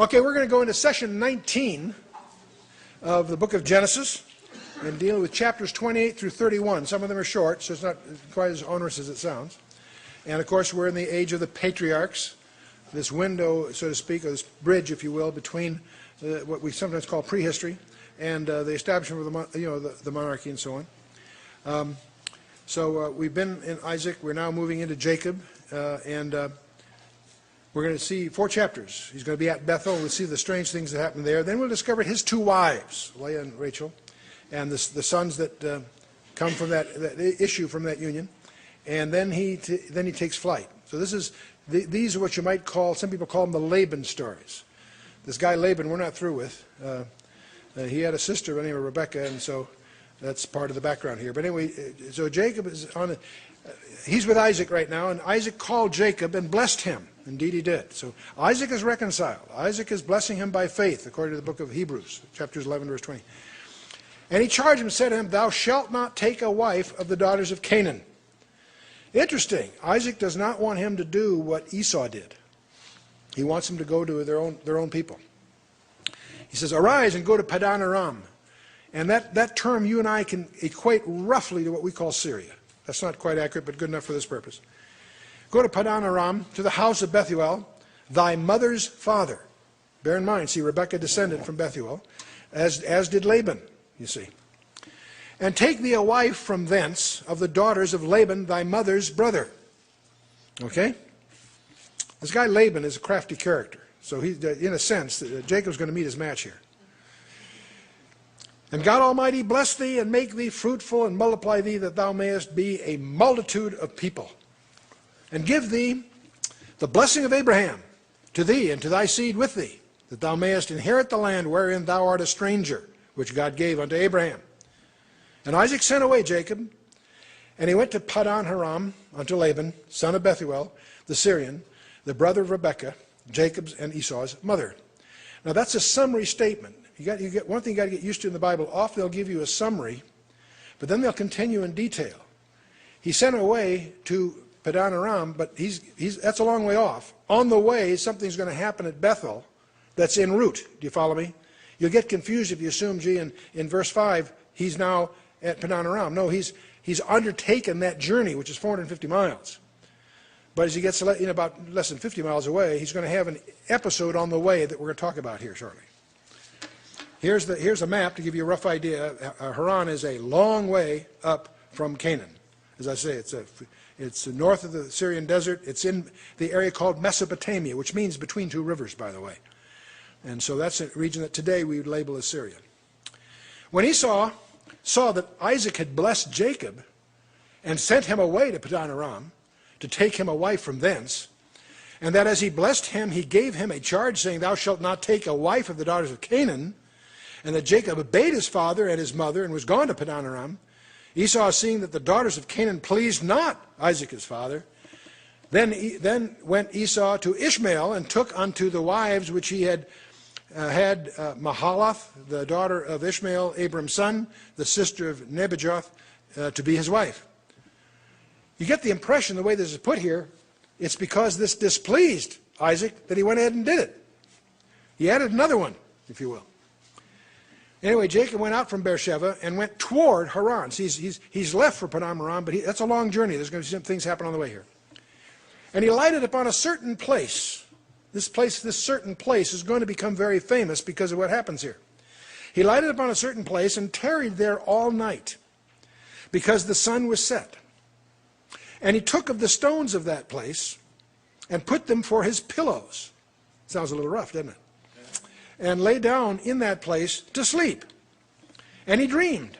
Okay, we're going to go into session 19 of the book of Genesis and deal with chapters 28 through 31. Some of them are short, so it's not quite as onerous as it sounds. And of course, we're in the age of the patriarchs, this window, so to speak, or this bridge, if you will, between what we sometimes call prehistory and the establishment of the monarchy and so on. So we've been in Isaac. We're now moving into Jacob, and we're going to see 4 chapters. He's going to be at Bethel. We'll see the strange things that happen there. Then we'll discover his 2 wives, Leah and Rachel, and the sons that come from that issue from that union. And then he takes flight. So these are what you might call, some people call them the Laban stories. This guy Laban, we're not through with. He had a sister by the name of Rebekah, and so that's part of the background here. But anyway, so Jacob is he's with Isaac right now, and Isaac called Jacob and blessed him. Indeed he did. So Isaac is reconciled. Isaac is blessing him by faith, according to the book of Hebrews, chapters 11, verse 20. And he charged him and said to him, "Thou shalt not take a wife of the daughters of Canaan." Interesting. Isaac does not want him to do what Esau did. He wants him to go to their own people. He says, "Arise and go to Padan Aram." And that term you and I can equate roughly to what we call Syria. That's not quite accurate, but good enough for this purpose. Go to Padan Aram, to the house of Bethuel, thy mother's father. Bear in mind, see, Rebekah descended from Bethuel, as did Laban, you see. And take thee a wife from thence of the daughters of Laban, thy mother's brother. Okay? This guy Laban is a crafty character. So he, in a sense, Jacob's going to meet his match here. "And God Almighty bless thee and make thee fruitful and multiply thee, that thou mayest be a multitude of people. And give thee the blessing of Abraham to thee and to thy seed with thee, that thou mayest inherit the land wherein thou art a stranger, which God gave unto Abraham." And Isaac sent away Jacob, and he went to Padan Aram unto Laban, son of Bethuel, the Syrian, the brother of Rebekah, Jacob's and Esau's mother. Now that's a summary statement. You get one thing you got to get used to in the Bible. Often they'll give you a summary, but then they'll continue in detail. He sent away to Padan Aram, but that's a long way off. On the way, something's going to happen at Bethel that's en route. Do you follow me? You'll get confused if you assume, gee, in verse 5, he's now at Padan Aram. No, he's undertaken that journey, which is 450 miles. But as he gets about less than 50 miles away, he's going to have an episode on the way that we're going to talk about here shortly. Here's a map to give you a rough idea. Haran is a long way up from Canaan. As I say, it's north of the Syrian desert. It's in the area called Mesopotamia, which means between 2 rivers, by the way. And so that's a region that today we would label as Syria. When Esau saw that Isaac had blessed Jacob and sent him away to Padan Aram to take him a wife from thence, and that as he blessed him, he gave him a charge, saying, "Thou shalt not take a wife of the daughters of Canaan," and that Jacob obeyed his father and his mother and was gone to Padan Aram, Esau, seeing that the daughters of Canaan pleased not Isaac his father, then went Esau to Ishmael and took unto the wives which he had Mahalath, the daughter of Ishmael, Abram's son, the sister of Nebajoth, to be his wife. You get the impression, the way this is put here, it's because this displeased Isaac that he went ahead and did it. He added another one, if you will. Anyway, Jacob went out from Beersheba and went toward Haran. See, he's left for Padan Aram, but that's a long journey. There's going to be some things happen on the way here. And he lighted upon a certain place. This certain place is going to become very famous because of what happens here. He lighted upon a certain place and tarried there all night, because the sun was set. And he took of the stones of that place and put them for his pillows. Sounds a little rough, doesn't it? And lay down in that place to sleep. And he dreamed.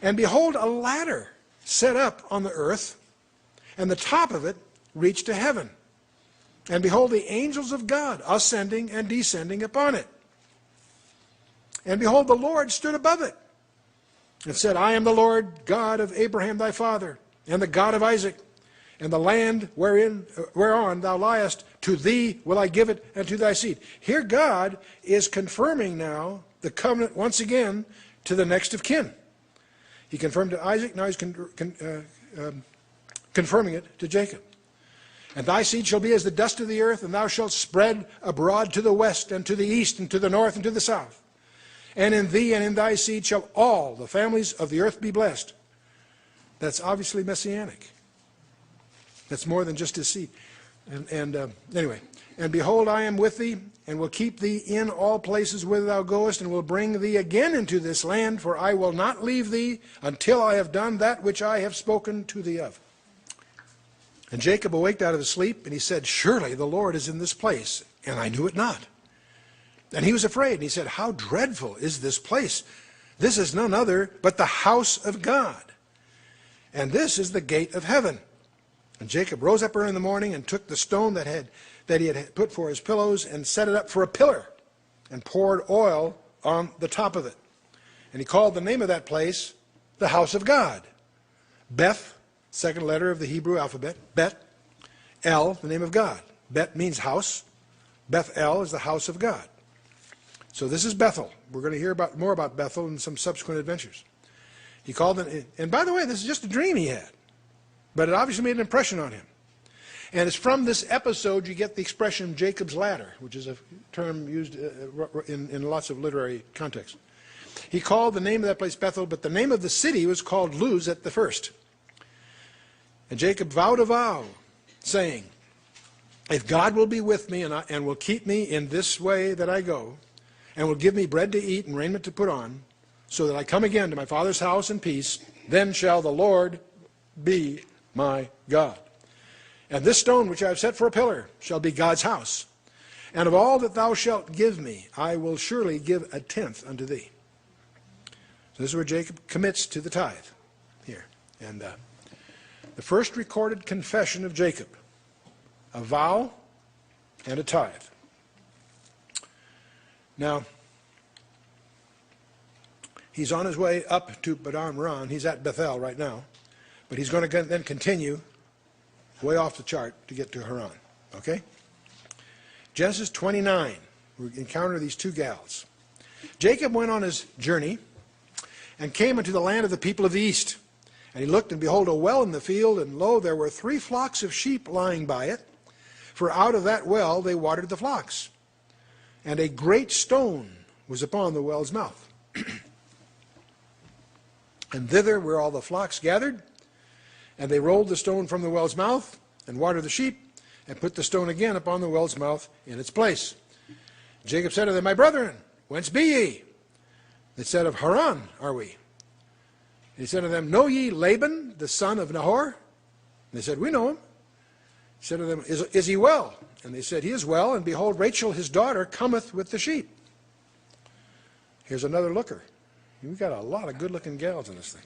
And behold, a ladder set up on the earth, and the top of it reached to heaven. And behold, the angels of God ascending and descending upon it. And behold, the Lord stood above it, and said, "I am the Lord God of Abraham thy father, and the God of Isaac. And the land whereon thou liest, to thee will I give it, and to thy seed." Here God is confirming now the covenant once again to the next of kin. He confirmed to Isaac, now he's confirming it to Jacob. And thy seed shall be as the dust of the earth, and thou shalt spread abroad to the west, and to the east, and to the north, and to the south. And in thee and in thy seed shall all the families of the earth be blessed. That's obviously messianic. That's more than just his seed. Anyway, and behold, I am with thee, and will keep thee in all places whither thou goest, and will bring thee again into this land, for I will not leave thee until I have done that which I have spoken to thee of. And Jacob awaked out of his sleep, and he said, surely the Lord is in this place, and I knew it not. And he was afraid, and he said, how dreadful is this place! This is none other but the house of God, and this is the gate of heaven. And Jacob rose up early in the morning, and took the stone that he had put for his pillows, and set it up for a pillar, and poured oil on the top of it. And he called the name of that place the house of God. Beth, second letter of the Hebrew alphabet, Bet, El, the name of God. Bet means house. Beth El is the house of God. So this is Bethel. We're going to hear more about Bethel in some subsequent adventures. He called it, and by the way, this is just a dream he had, but it obviously made an impression on him. And it's from this episode you get the expression Jacob's ladder, which is a term used in lots of literary contexts. He called the name of that place Bethel, but the name of the city was called Luz at the first. And Jacob vowed a vow, saying, if God will be with me and will keep me in this way that I go, and will give me bread to eat and raiment to put on, so that I come again to my father's house in peace, then shall the Lord be my God. And this stone which I have set for a pillar shall be God's house. And of all that thou shalt give me, I will surely give a tenth unto thee. So this is where Jacob commits to the tithe here. And the first recorded confession of Jacob, a vow and a tithe. Now, he's on his way up to Padan Aram. He's at Bethel right now. But he's going to then continue way off the chart to get to Haran. Okay? Genesis 29. We encounter these two gals. Jacob went on his journey and came into the land of the people of the east. And he looked, and behold, a well in the field, and lo, there were 3 flocks of sheep lying by it. For out of that well they watered the flocks. And a great stone was upon the well's mouth. And thither were all the flocks gathered, and they rolled the stone from the well's mouth, and watered the sheep, and put the stone again upon the well's mouth in its place. Jacob said to them, my brethren, whence be ye? They said, of Haran are we. And he said to them, know ye Laban, the son of Nahor? And they said, we know him. He said to them, is he well? And they said, he is well, and behold, Rachel his daughter cometh with the sheep. Here's another looker. We've got a lot of good-looking gals in this thing.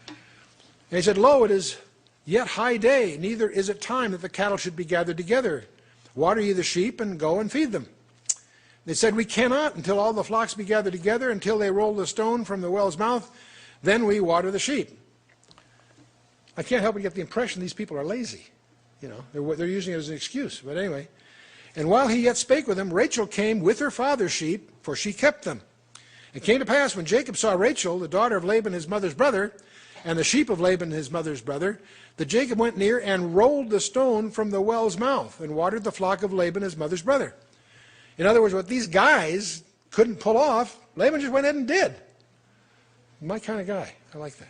And he said, lo, it is yet high day, neither is it time that the cattle should be gathered together. Water ye the sheep, and go and feed them. They said, we cannot until all the flocks be gathered together, until they roll the stone from the well's mouth, then we water the sheep. I can't help but get the impression these people are lazy. You know, they're using it as an excuse. But anyway, and while he yet spake with them, Rachel came with her father's sheep, for she kept them. It came to pass, when Jacob saw Rachel, the daughter of Laban his mother's brother, and the sheep of Laban his mother's brother, that Jacob went near and rolled the stone from the well's mouth, and watered the flock of Laban his mother's brother. In other words, what these guys couldn't pull off, Laban just went ahead and did. My kind of guy. I like that.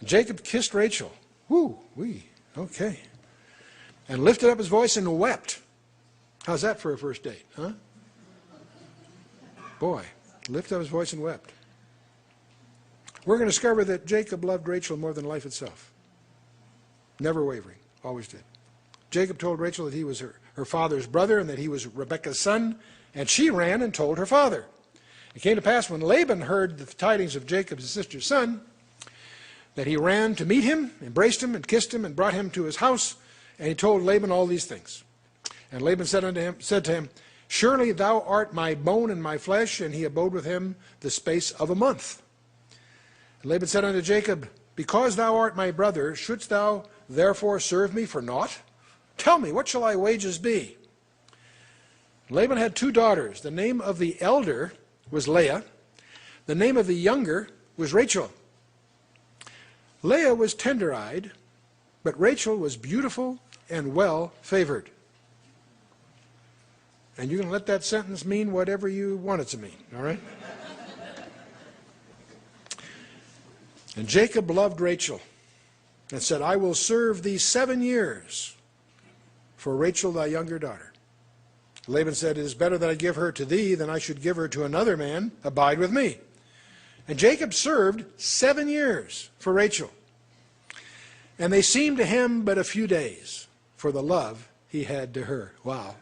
And Jacob kissed Rachel. Whoo, wee. Okay. And lifted up his voice and wept. How's that for a first date, huh? Boy, lifted up his voice and wept. We're going to discover that Jacob loved Rachel more than life itself. Never wavering, always did. Jacob told Rachel that he was her father's brother and that he was Rebekah's son, and she ran and told her father. It came to pass when Laban heard the tidings of Jacob's sister's son, that he ran to meet him, embraced him, and kissed him, and brought him to his house, and he told Laban all these things. And Laban said to him, surely thou art my bone and my flesh, and he abode with him the space of a month. And Laban said unto Jacob, because thou art my brother, shouldst thou therefore serve me for naught? Tell me, what shall thy wages be? Laban had 2 daughters. The name of the elder was Leah. The name of the younger was Rachel. Leah was tender-eyed, But Rachel was beautiful and well favored. And you can let that sentence mean whatever you want it to mean, all right? And Jacob loved Rachel and said, I will serve thee 7 years for Rachel thy younger daughter. Laban said, it is better that I give her to thee than I should give her to another man. Abide with me. And Jacob served 7 years for Rachel. And they seemed to him but a few days for the love he had to her. Wow.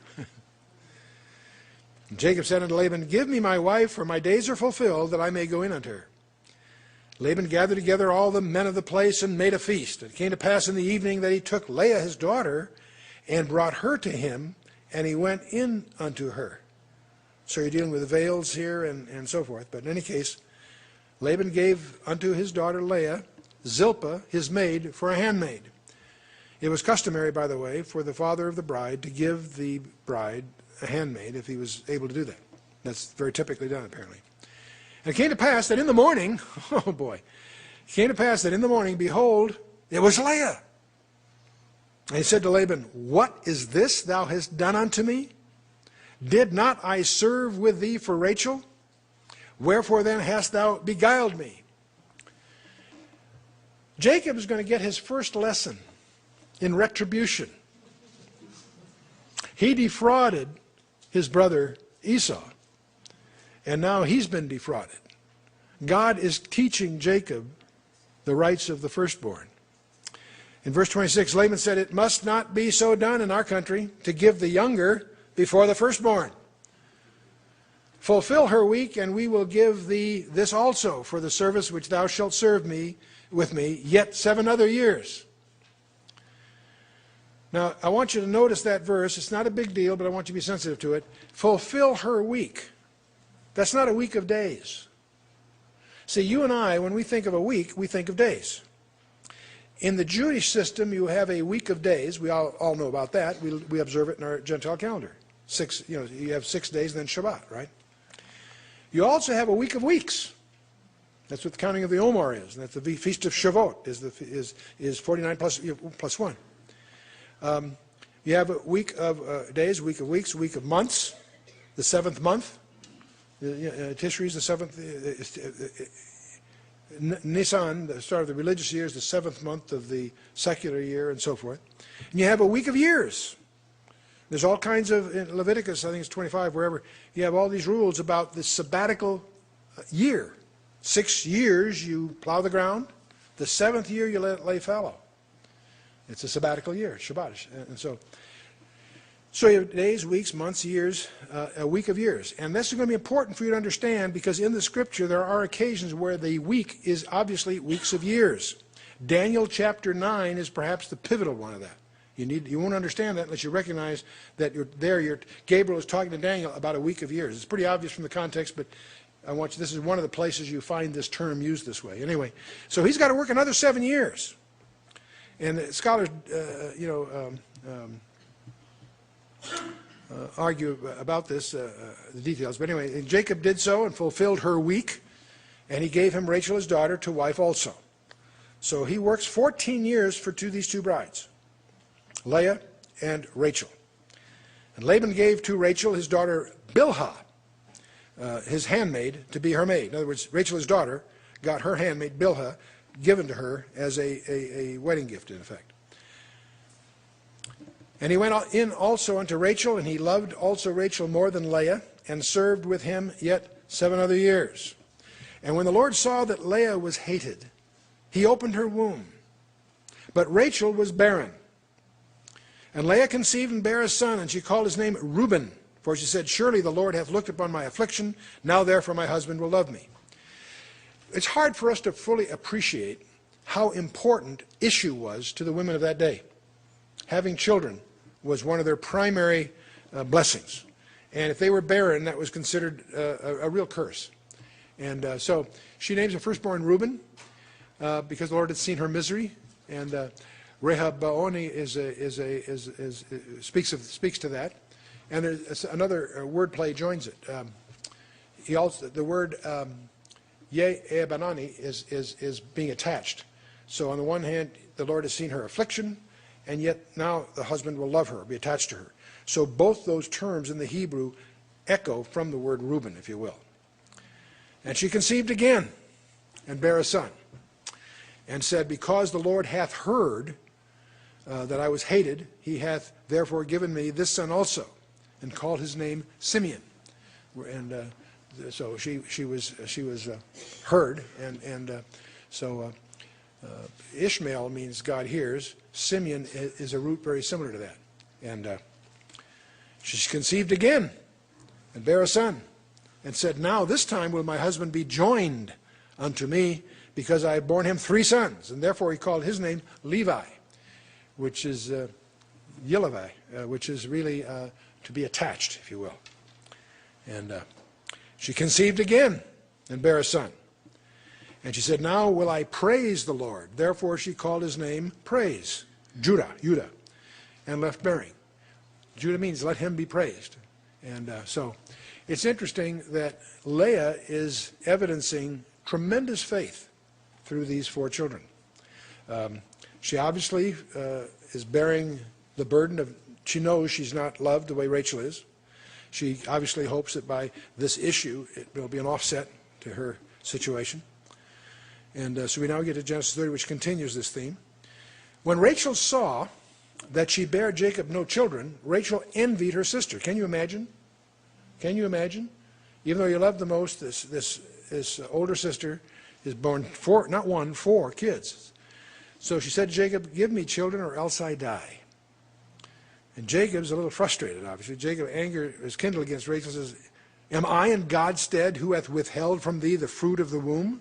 And Jacob said unto Laban, give me my wife, for my days are fulfilled, that I may go in unto her. Laban gathered together all the men of the place and made a feast. It came to pass in the evening that he took Leah his daughter and brought her to him, and he went in unto her. So you're dealing with the veils here and so forth. But in any case, Laban gave unto his daughter Leah Zilpah, his maid, for a handmaid. It was customary, by the way, for the father of the bride to give the bride a handmaid if he was able to do that. That's very typically done, apparently. And it came to pass that in the morning, oh boy, it came to pass that in the morning, behold, it was Leah. And he said to Laban, what is this thou hast done unto me? Did not I serve with thee for Rachel? Wherefore then hast thou beguiled me? Jacob is going to get his first lesson in retribution. He defrauded his brother Esau, and now he's been defrauded. God is teaching Jacob the rights of the firstborn. In verse 26, Laban said, it must not be so done in our country to give the younger before the firstborn. Fulfill her week, and we will give thee this also for the service which thou shalt serve me with me yet 7 other years. Now, I want you to notice that verse. It's not a big deal, but I want you to be sensitive to it. Fulfill her week. That's not a week of days. See, you and I, when we think of a week, we think of days. In the Jewish system, you have a week of days. We all know about that. We observe it in our Gentile calendar. You have 6 days and then Shabbat, right? You also have a week of weeks. That's what the counting of the Omer is. And that's the Feast of Shavuot is 49 plus 1. You have a week of days, a week of weeks, a week of months, the 7th month. Tishri is the 7th. Nisan, the start of the religious year, is the 7th month of the secular year, and so forth. And you have a week of years. There's all kinds of, in Leviticus, I think it's 25, wherever, you have all these rules about the sabbatical year. 6 years you plow the ground. The 7th year you let it lay fallow. It's a sabbatical year, Shabbat. And so you have days, weeks, months, years, a week of years. And this is going to be important for you to understand, because in the Scripture there are occasions where the week is obviously weeks of years. Daniel chapter 9 is perhaps the pivotal one of that. You won't understand that unless you recognize that Gabriel is talking to Daniel about a week of years. It's pretty obvious from the context, but this is one of the places you find this term used this way. Anyway, so he's got to work another 7 years. And the scholars, argue about this, the details. But anyway, Jacob did so and fulfilled her week, and he gave him Rachel his daughter to wife also. So he works 14 years for these two brides, Leah and Rachel. And Laban gave to Rachel his daughter Bilhah, his handmaid, to be her maid. In other words, Rachel, his daughter, got her handmaid Bilhah given to her as a wedding gift, in effect. And he went in also unto Rachel, and he loved also Rachel more than Leah, and served with him yet 7 other years. And when the Lord saw that Leah was hated, he opened her womb. But Rachel was barren. And Leah conceived and bare a son, and she called his name Reuben. For she said, surely the Lord hath looked upon my affliction, now therefore my husband will love me. It's hard for us to fully appreciate how important issue was to the women of that day. Having children was one of their primary blessings. And if they were barren, that was considered a real curse. And so she names her firstborn Reuben because the Lord had seen her misery. And Rehoboam speaks to that. And there's another wordplay joins it. The word Yebanani is being attached So on the one hand, the Lord has seen her affliction, and yet now the husband will love her, be attached to her. So both those terms in the Hebrew echo from the word Reuben, if you will. And she conceived again, and bare a son, and said, because the Lord hath heard that I was hated, he hath therefore given me this son also, and called his name Simeon. And so she was heard, and so Ishmael means God hears. Simeon is a root very similar to that. And she conceived again, and bare a son, and said, now this time will my husband be joined unto me, because I have borne him 3 sons. And therefore he called his name Levi, which is Yilevi, which is really to be attached, if you will. And she conceived again, and bare a son. And she said, now will I praise the Lord. Therefore she called his name Praise, Judah, and left bearing. Judah means let him be praised. And so it's interesting that Leah is evidencing tremendous faith through these 4 children. She obviously is bearing the burden of, she knows she's not loved the way Rachel is. She obviously hopes that by this issue it will be an offset to her situation. And so we now get to Genesis 30, which continues this theme. When Rachel saw that she bare Jacob no children, Rachel envied her sister. Can you imagine? Can you imagine? Even though you love the most, this older sister is born 4, not 1, 4 kids. So she said to Jacob, give me children or else I die. And Jacob's a little frustrated, obviously. Jacob's anger is kindled against Rachel and says, am I in God's stead who hath withheld from thee the fruit of the womb?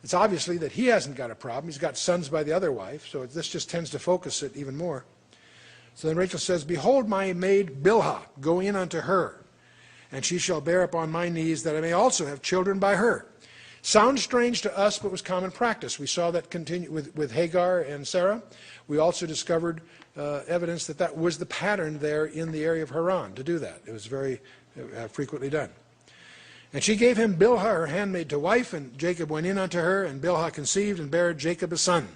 It's obviously that he hasn't got a problem. He's got sons by the other wife, so this just tends to focus it even more. So then Rachel says, behold my maid Bilhah, go in unto her, and she shall bear upon my knees, that I may also have children by her. Sounds strange to us, but was common practice. We saw that continue with Hagar and Sarah. We also discovered evidence that that was the pattern there in the area of Haran to do that. It was very frequently done. And she gave him Bilhah, her handmaid, to wife, and Jacob went in unto her, and Bilhah conceived and bare Jacob a son.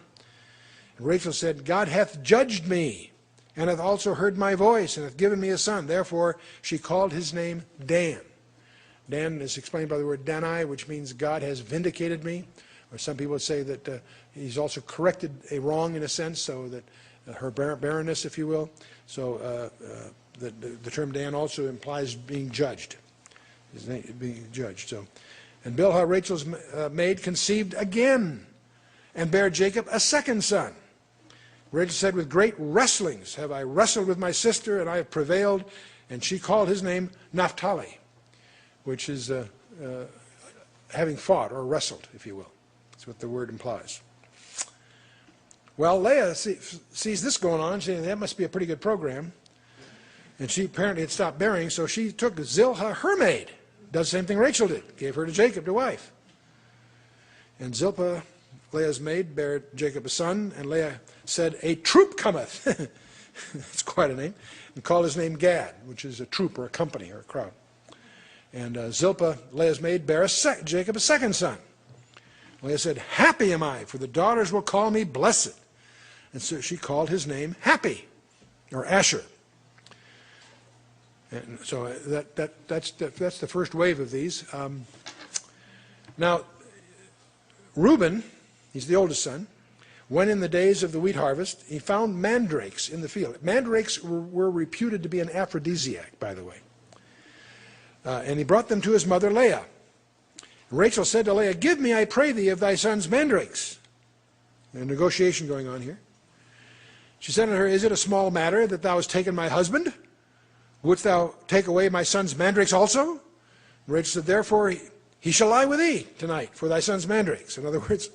And Rachel said, God hath judged me, and hath also heard my voice, and hath given me a son. Therefore she called his name Dan. Dan is explained by the word Dani, which means God has vindicated me. Or some people would say that he's also corrected a wrong in a sense, so that her barrenness, if you will. So the term Dan also implies being judged. His name being judged. So, and Bilhah, Rachel's maid, conceived again, and bare Jacob a second son. Rachel said, with great wrestlings have I wrestled with my sister, and I have prevailed. And she called his name Naphtali, which is having fought or wrestled, if you will. That's what the word implies. Well, Leah sees this going on, saying that must be a pretty good program. And she apparently had stopped bearing, so she took Zilpah, her maid, does the same thing Rachel did, gave her to Jacob to wife. And Zilpah, Leah's maid, bare Jacob a son, and Leah said, a troop cometh. That's quite a name. And called his name Gad, which is a troop or a company or a crowd. And Zilpah, Leah's maid, bare Jacob a second son. Leah said, happy am I, for the daughters will call me blessed. And so she called his name Happy, or Asher. And so that's the first wave of these. Now, Reuben, he's the oldest son, when in the days of the wheat harvest, he found mandrakes in the field. Mandrakes were reputed to be an aphrodisiac, by the way. And he brought them to his mother Leah. Rachel said to Leah, give me, I pray thee, of thy son's mandrakes. A negotiation going on here. She said unto her, is it a small matter that thou hast taken my husband? Wouldst thou take away my son's mandrakes also? And Rachel said, therefore he shall lie with thee tonight for thy son's mandrakes. In other words,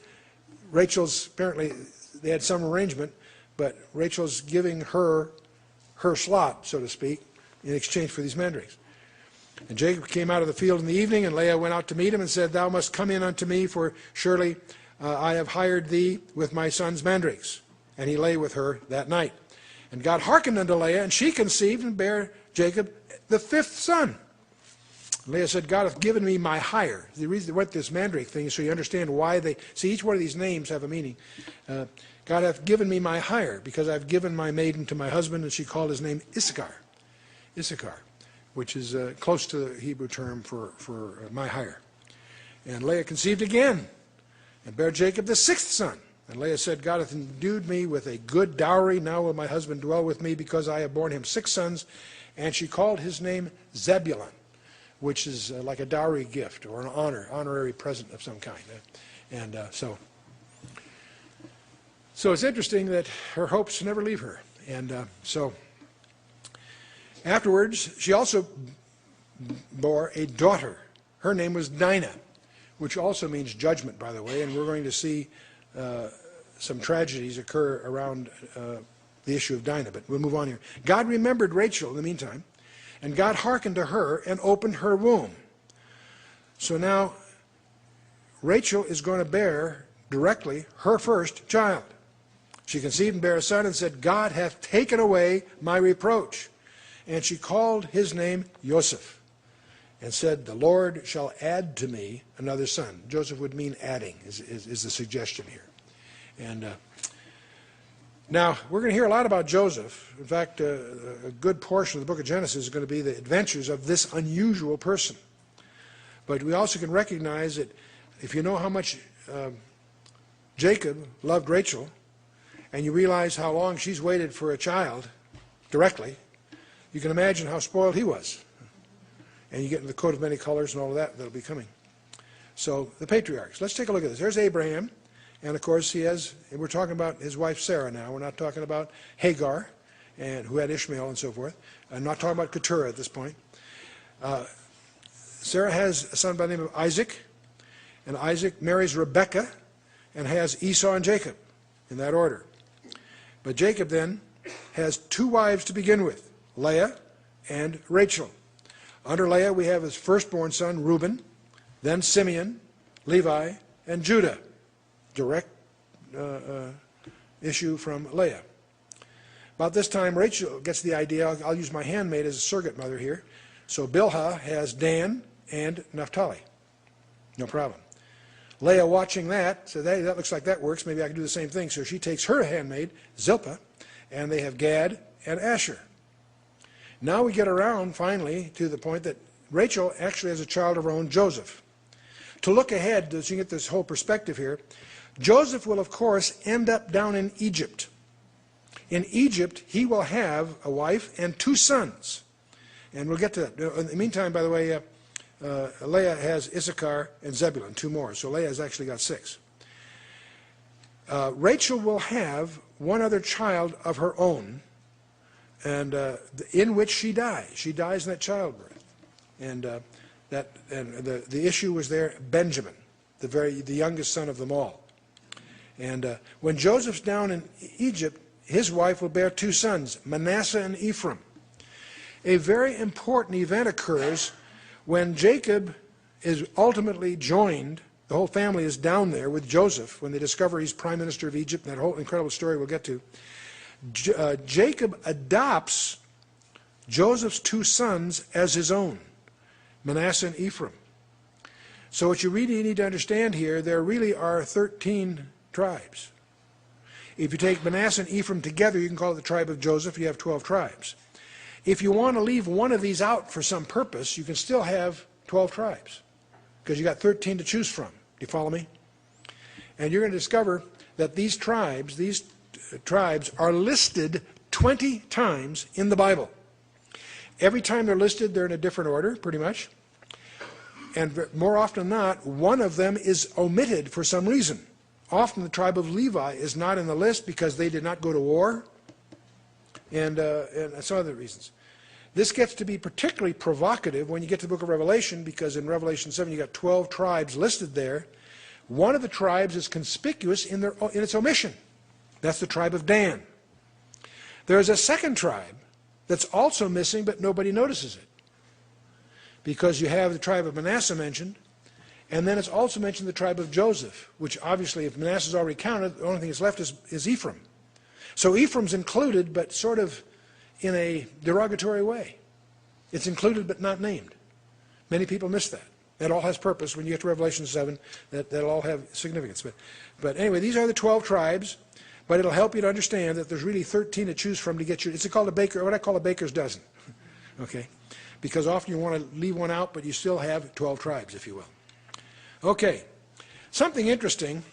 Rachel's, apparently they had some arrangement, but Rachel's giving her slot, so to speak, in exchange for these mandrakes. And Jacob came out of the field in the evening, and Leah went out to meet him and said, thou must come in unto me, for surely I have hired thee with my son's mandrakes. And he lay with her that night. And God hearkened unto Leah, and she conceived and bare Jacob the 5th son. Leah said, God hath given me my hire. The reason they went this mandrake thing is so you understand why they... See, each one of these names have a meaning. God hath given me my hire, because I've given my maiden to my husband, and she called his name Issachar. Issachar, which is close to the Hebrew term for my hire. And Leah conceived again, and bare Jacob the sixth son. And Leah said, God hath endued me with a good dowry. Now will my husband dwell with me, because I have borne him 6 sons. And she called his name Zebulun, which is like a dowry gift or an honorary present of some kind. And so it's interesting that her hopes never leave her. And so afterwards, she also bore a daughter. Her name was Dinah, which also means judgment, by the way. And we're going to see some tragedies occur around the issue of Dinah. But we'll move on here. God remembered Rachel in the meantime. And God hearkened to her and opened her womb. So now Rachel is going to bear directly her first child. She conceived and bare a son and said, God hath taken away my reproach. And she called his name Joseph and said, the Lord shall add to me another son. Joseph would mean adding, is the suggestion here. And now, we're going to hear a lot about Joseph. In fact, a good portion of the book of Genesis is going to be the adventures of this unusual person. But we also can recognize that if you know how much Jacob loved Rachel, and you realize how long she's waited for a child directly, you can imagine how spoiled he was. And you get into the coat of many colors and all of that that'll be coming. So, the patriarchs. Let's take a look at this. There's Abraham. And of course, we're talking about his wife Sarah now. We're not talking about Hagar, who had Ishmael and so forth. I'm not talking about Keturah at this point. Sarah has a son by the name of Isaac, and Isaac marries Rebekah and has Esau and Jacob, in that order. But Jacob then has 2 wives to begin with, Leah and Rachel. Under Leah, we have his firstborn son, Reuben, then Simeon, Levi, and Judah. Direct issue from Leah. About this time, Rachel gets the idea, I'll use my handmaid as a surrogate mother here. So Bilhah has Dan and Naphtali. No problem. Leah, watching that, said, hey, that looks like that works. Maybe I can do the same thing. So she takes her handmaid, Zilpah, and they have Gad and Asher. Now we get around, finally, to the point that Rachel actually has a child of her own, Joseph. To look ahead, so you get this whole perspective here, Joseph will, of course, end up down in Egypt. In Egypt, he will have a wife and 2 sons. And we'll get to that. In the meantime, by the way, Leah has Issachar and Zebulun, 2 more. So Leah has actually got 6. Rachel will have one other child of her own, and in which she dies. She dies in that childbirth. And the issue was there, Benjamin, the youngest son of them all. And when Joseph's down in Egypt, his wife will bear 2 sons, Manasseh and Ephraim. A very important event occurs when Jacob is ultimately joined. The whole family is down there with Joseph when they discover he's prime minister of Egypt, and that whole incredible story we'll get to. Jacob adopts Joseph's 2 sons as his own, Manasseh and Ephraim. So what you really need to understand here, there really are 13 tribes. If you take Manasseh and Ephraim together, you can call it the tribe of Joseph. You have 12 tribes. If you want to leave one of these out for some purpose, you can still have 12 tribes, because you got 13 to choose from. Do you follow me? And you're going to discover that these tribes are listed 20 times in the Bible. Every time they're listed, they're in a different order, pretty much. And more often than not, one of them is omitted for some reason. Often the tribe of Levi is not in the list because they did not go to war, and some other reasons. This gets to be particularly provocative when you get to the book of Revelation, because in Revelation 7 you got 12 tribes listed there. One of the tribes is conspicuous in its omission. That's the tribe of Dan. There's a second tribe that's also missing, but nobody notices it, because you have the tribe of Manasseh mentioned, and then it's also mentioned the tribe of Joseph, which obviously, if Manasseh's already counted, the only thing that's left is Ephraim. So Ephraim's included, but sort of in a derogatory way. It's included but not named. Many people miss that. That all has purpose. When you get to Revelation 7, that'll all have significance. But anyway, these are the 12 tribes, but it'll help you to understand that there's really 13 to choose from to get you. It's called a baker, what I call a baker's dozen. Okay? Because often you want to leave one out, but you still have 12 tribes, if you will. Okay. Something interesting.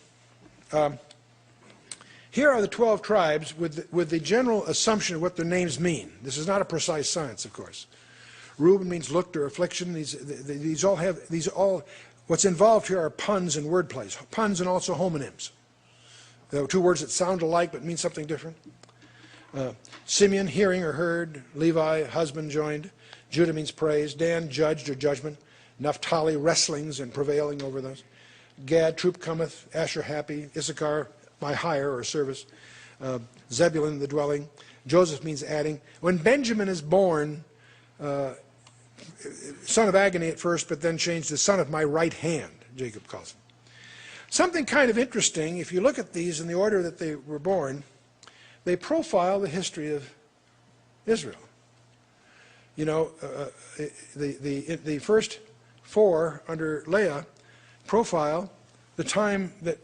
Here are the 12 tribes with the general assumption of what their names mean. This is not a precise science, of course. Reuben means looked or affliction. These all what's involved here are puns and word plays. Puns and also homonyms. There are two words that sound alike but mean something different. Simeon, hearing or heard. Levi, husband joined. Judah means praise. Dan, judged or judgment. Naphtali, wrestlings and prevailing over those. Gad, troop cometh. Asher, happy. Issachar, my hire or service. Zebulun, the dwelling. Joseph means adding. When Benjamin is born, son of agony at first, but then changed to son of my right hand, Jacob calls him. Something kind of interesting, if you look at these in the order that they were born, they profile the history of Israel. You know, the first four under Leah profile the time that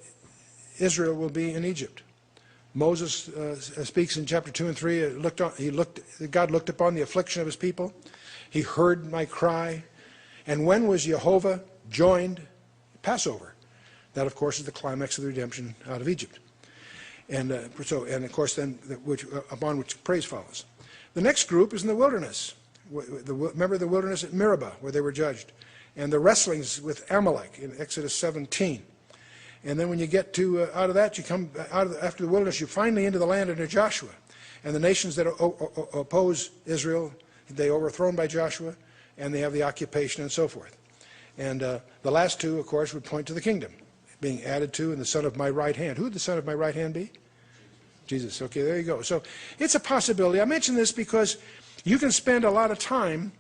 Israel will be in Egypt. Moses speaks in chapter 2 and 3, God looked upon the affliction of his people. He heard my cry. And when was Jehovah joined? Passover. That, of course, is the climax of the redemption out of Egypt. And of course, then, upon which praise follows. The next group is in the wilderness. Remember the wilderness at Meribah, where they were judged. And the wrestlings with Amalek in Exodus 17. And then when you get to out of that, you come after the wilderness, you're finally into the land under Joshua. And the nations that oppose Israel, they are overthrown by Joshua, and they have the occupation and so forth. And the last two, of course, would point to the kingdom being added to, and the son of my right hand. Who would the son of my right hand be? Jesus. Okay, there you go. So it's a possibility. I mention this because you can spend a lot of time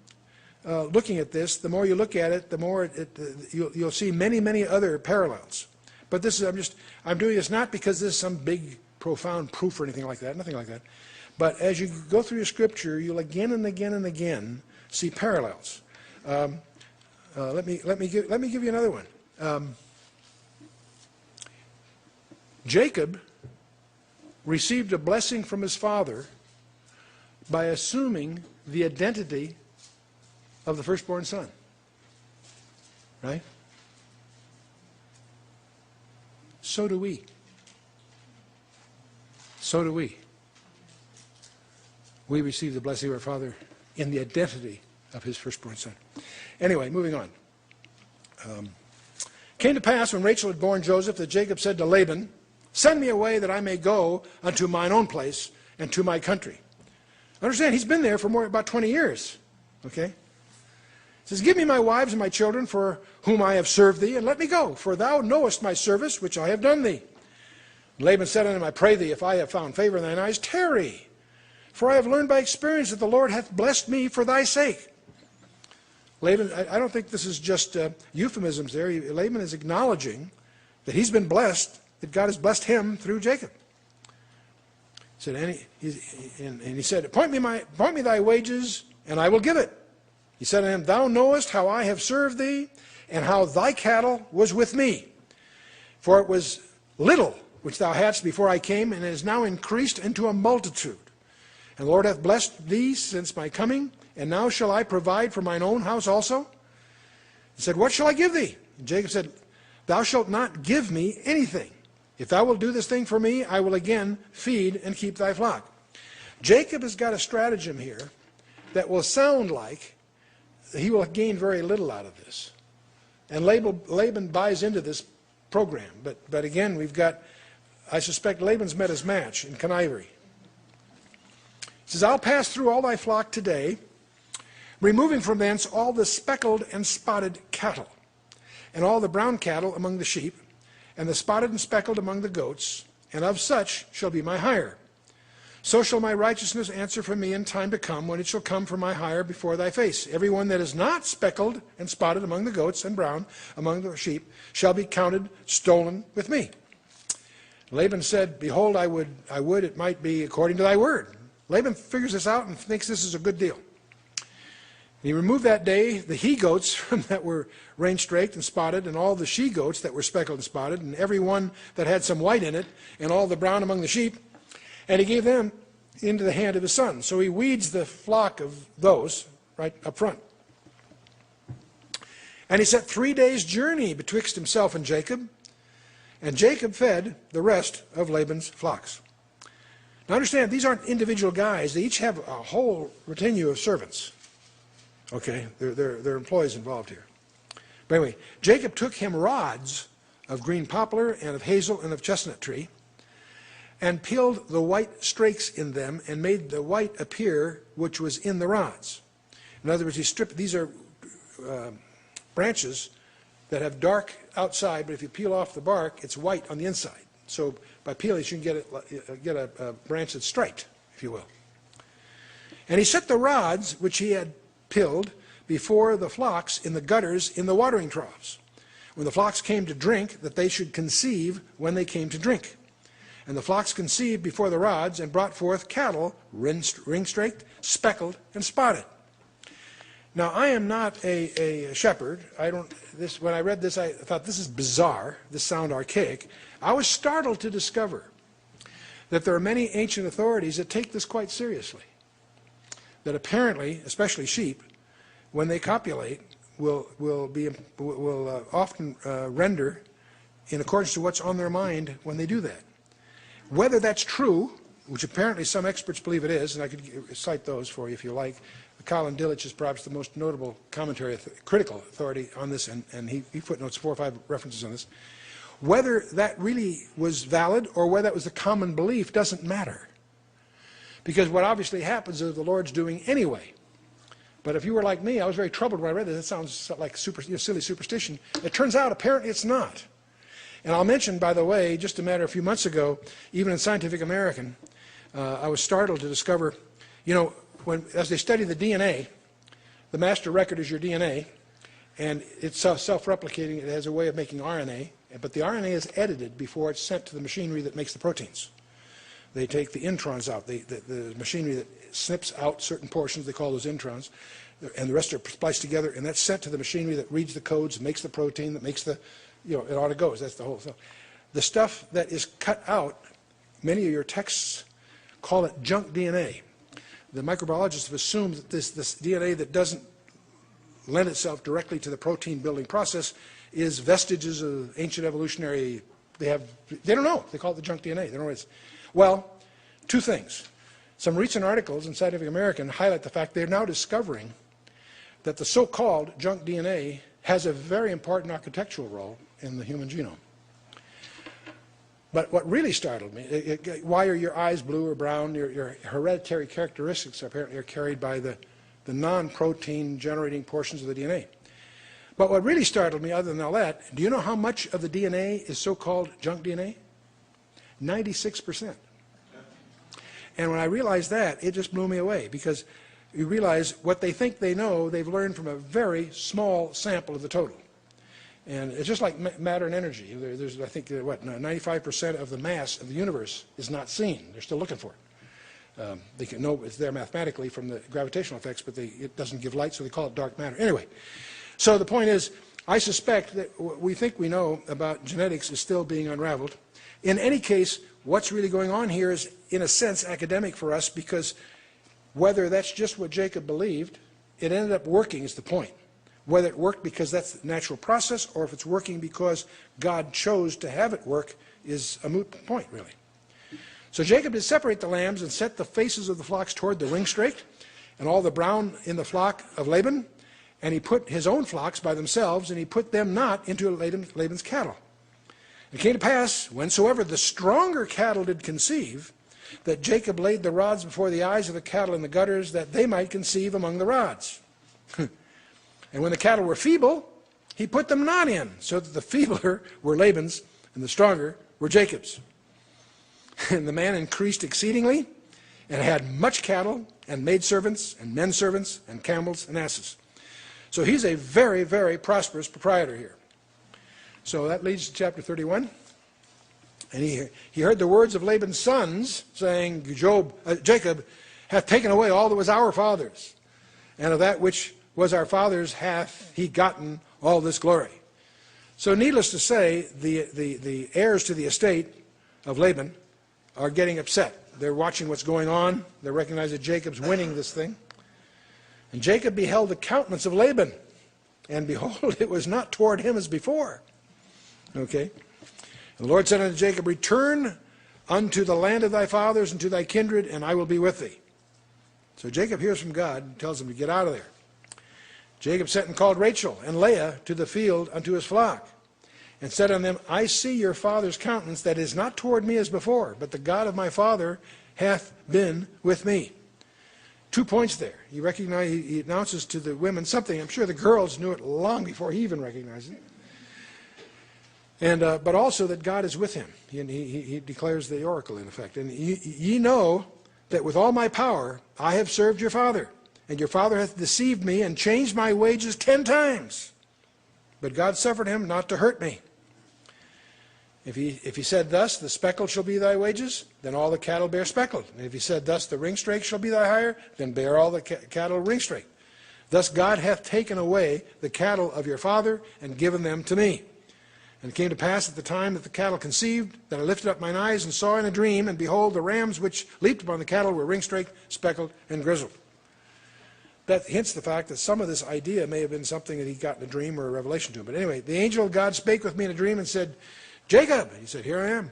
looking at this. The more you look at it, the more you'll see many, many other parallels. But this is, I'm doing this not because this is some big, profound proof or anything like that, nothing like that. But as you go through your scripture, you'll again and again and again see parallels. Let me give you another one. Jacob received a blessing from his father by assuming the identity of the firstborn son. Right? So do we. So do we. We receive the blessing of our Father in the identity of his firstborn son. Anyway, moving on. Came to pass when Rachel had borne Joseph that Jacob said to Laban, send me away that I may go unto mine own place and to my country. Understand, he's been there for about 20 years. Okay? He says, give me my wives and my children for whom I have served thee, and let me go, for thou knowest my service which I have done thee. Laban said unto him, I pray thee, if I have found favor in thine eyes, tarry. For I have learned by experience that the Lord hath blessed me for thy sake. Laban, I don't think this is just euphemisms there. Laban is acknowledging that he's been blessed, that God has blessed him through Jacob. He said, and he said, appoint me thy wages, and I will give it. He said unto him, thou knowest how I have served thee, and how thy cattle was with me. For it was little which thou hadst before I came, and it is now increased into a multitude. And the Lord hath blessed thee since my coming, and now shall I provide for mine own house also? He said, what shall I give thee? And Jacob said, thou shalt not give me anything. If thou wilt do this thing for me, I will again feed and keep thy flock. Jacob has got a stratagem here that will sound like he will gain very little out of this. And Laban buys into this program. But again, we've got, I suspect Laban's met his match in connivery. He says, I'll pass through all thy flock today, removing from thence all the speckled and spotted cattle, and all the brown cattle among the sheep, and the spotted and speckled among the goats, and of such shall be my hire. So shall my righteousness answer for me in time to come, when it shall come for my hire before thy face. Every one that is not speckled and spotted among the goats and brown among the sheep shall be counted stolen with me. Laban said, behold, I would it might be according to thy word. Laban figures this out and thinks this is a good deal. He removed that day the he-goats that were range-straked and spotted, and all the she-goats that were speckled and spotted, and every one that had some white in it, and all the brown among the sheep, and he gave them into the hand of his son. So he weeds the flock of those right up front. And he set 3 days' journey betwixt himself and Jacob fed the rest of Laban's flocks. Now understand, these aren't individual guys. They each have a whole retinue of servants. Okay, they're employees involved here. But anyway, Jacob took him rods of green poplar and of hazel and of chestnut tree, and peeled the white strakes in them, and made the white appear which was in the rods. In other words, he stripped, these are branches that have dark outside, but if you peel off the bark, it's white on the inside. So by peeling, you can get a branch that's striped, if you will. And he set the rods which he had peeled before the flocks in the gutters in the watering troughs, when the flocks came to drink, that they should conceive when they came to drink. And the flocks conceived before the rods, and brought forth cattle, ring-straked, speckled, and spotted. Now, I am not a shepherd. When I read this, I thought, this is bizarre. This sounds archaic. I was startled to discover that there are many ancient authorities that take this quite seriously. That apparently, especially sheep, when they copulate, will often render in accordance to what's on their mind when they do that. Whether that's true, which apparently some experts believe it is, and I could cite those for you if you like. Colin Dillich is perhaps the most notable critical authority on this, and he footnotes 4 or 5 references on this. Whether that really was valid or whether that was the common belief doesn't matter. Because what obviously happens is the Lord's doing anyway. But if you were like me, I was very troubled when I read this. It sounds like silly superstition. It turns out apparently it's not. And I'll mention, by the way, just a few months ago, even in Scientific American, I was startled to discover, as they study the DNA, the master record is your DNA, and it's self-replicating. It has a way of making RNA, but the RNA is edited before it's sent to the machinery that makes the proteins. They take the introns out, the machinery that snips out certain portions, they call those introns, and the rest are spliced together, and that's sent to the machinery that reads the codes, makes the protein, that makes the, it ought to go. That's the whole thing. The stuff that is cut out, many of your texts call it junk DNA. The microbiologists have assumed that this DNA that doesn't lend itself directly to the protein building process is vestiges of ancient evolutionary, they don't know. They call it the junk DNA. They don't know what it is. Well, 2 things. Some recent articles in Scientific American highlight the fact they're now discovering that the so-called junk DNA has a very important architectural role in the human genome. But what really startled me, why are your eyes blue or brown? Your hereditary characteristics apparently are carried by the non-protein generating portions of the DNA. But what really startled me, other than all that, do you know how much of the DNA is so-called junk DNA? 96%. And when I realized that, it just blew me away, because you realize what they think they know, they've learned from a very small sample of the total. And it's just like matter and energy. There's, I think, 95% of the mass of the universe is not seen. They're still looking for it. They can know it's there mathematically from the gravitational effects, but it doesn't give light, so they call it dark matter. Anyway, so the point is, I suspect that what we think we know about genetics is still being unraveled. In any case, what's really going on here is, in a sense, academic for us, because whether that's just what Jacob believed, it ended up working is the point. Whether it worked because that's the natural process, or if it's working because God chose to have it work, is a moot point, really. So Jacob did separate the lambs and set the faces of the flocks toward the ring-straked, and all the brown in the flock of Laban, and he put his own flocks by themselves, and he put them not into Laban's cattle. It came to pass, whensoever the stronger cattle did conceive, that Jacob laid the rods before the eyes of the cattle in the gutters, that they might conceive among the rods. And when the cattle were feeble, he put them not in, so that the feebler were Laban's, and the stronger were Jacob's. And the man increased exceedingly, and had much cattle, and maidservants, and men servants, and camels, and asses. So he's a very, very prosperous proprietor here. So that leads to chapter 31. And he heard the words of Laban's sons, saying, Jacob hath taken away all that was our father's, and of that which was our father's hath he gotten all this glory. So needless to say, the heirs to the estate of Laban are getting upset. They're watching what's going on. They recognize that Jacob's winning this thing. And Jacob beheld the countenance of Laban, and behold, it was not toward him as before. Okay? And the Lord said unto Jacob, return unto the land of thy fathers and to thy kindred, and I will be with thee. So Jacob hears from God and tells him to get out of there. Jacob sent and called Rachel and Leah to the field unto his flock, and said unto them, I see your father's countenance that is not toward me as before, but the God of my father hath been with me. 2 points there. He announces to the women something. I'm sure the girls knew it long before he even recognized it. And but also that God is with him. He declares the oracle in effect. And ye know that with all my power I have served your father, and your father hath deceived me and changed my wages 10 times. But God suffered him not to hurt me. If he said thus, the speckled shall be thy wages, then all the cattle bear speckled. And if he said thus, the ringstrake shall be thy hire, then bear all the cattle ringstrake. Thus God hath taken away the cattle of your father and given them to me. And it came to pass at the time that the cattle conceived, that I lifted up mine eyes and saw in a dream, and behold, the rams which leaped upon the cattle were ringstraked, speckled, and grizzled. That hints the fact that some of this idea may have been something that he got in a dream or a revelation to him. But anyway, the angel of God spake with me in a dream and said, Jacob. And he said, here I am.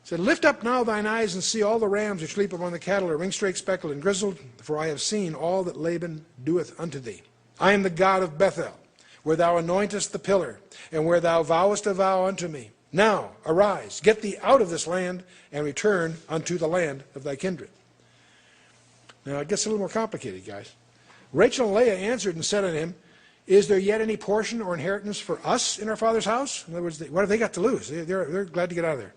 He said, lift up now thine eyes and see all the rams which leap upon the cattle are ringstraked, speckled, and grizzled, for I have seen all that Laban doeth unto thee. I am the God of Bethel, where thou anointest the pillar, and where thou vowest a vow unto me. Now arise, get thee out of this land, and return unto the land of thy kindred. Now it gets a little more complicated, guys. Rachel and Leah answered and said unto him, is there yet any portion or inheritance for us in our father's house? In other words, what have they got to lose? They're glad to get out of there.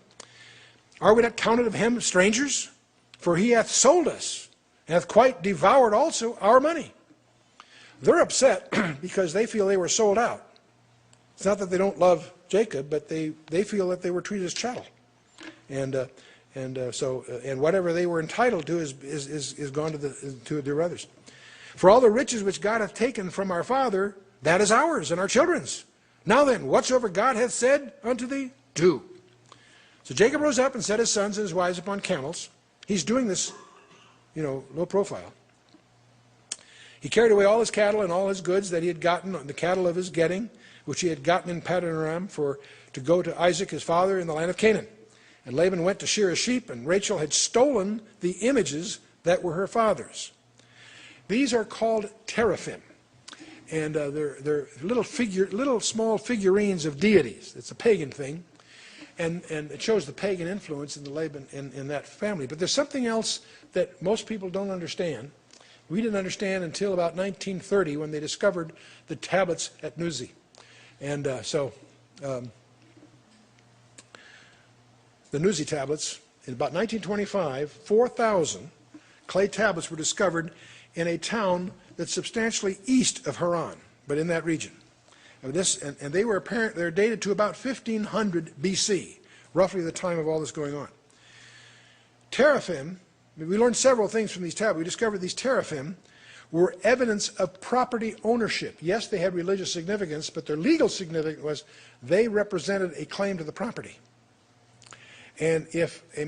Are we not counted of him strangers? For he hath sold us, and hath quite devoured also our money. They're upset because they feel they were sold out. It's not that they don't love Jacob, but they feel that they were treated as chattel. And whatever they were entitled to is gone to their brothers. For all the riches which God hath taken from our father, that is ours and our children's. Now then, whatsoever God hath said unto thee, do. So Jacob rose up and set his sons and his wives upon camels. He's doing this, low profile. He carried away all his cattle and all his goods that he had gotten, the cattle of his getting, which he had gotten in Paddan Aram, to go to Isaac his father in the land of Canaan. And Laban went to shear his sheep, and Rachel had stolen the images that were her father's. These are called teraphim, and they're little small figurines of deities. It's a pagan thing, and it shows the pagan influence in the Laban in that family. But there's something else that most people don't understand. We didn't understand until about 1930 when they discovered the tablets at Nuzi, and the Nuzi tablets in about 1925, 4,000 clay tablets were discovered in a town that's substantially east of Haran, but in that region. And they're dated to about 1500 BC, roughly the time of all this going on. Teraphim, we learned several things from these tablets. We discovered these teraphim were evidence of property ownership. Yes, they had religious significance, but their legal significance was they represented a claim to the property. And if a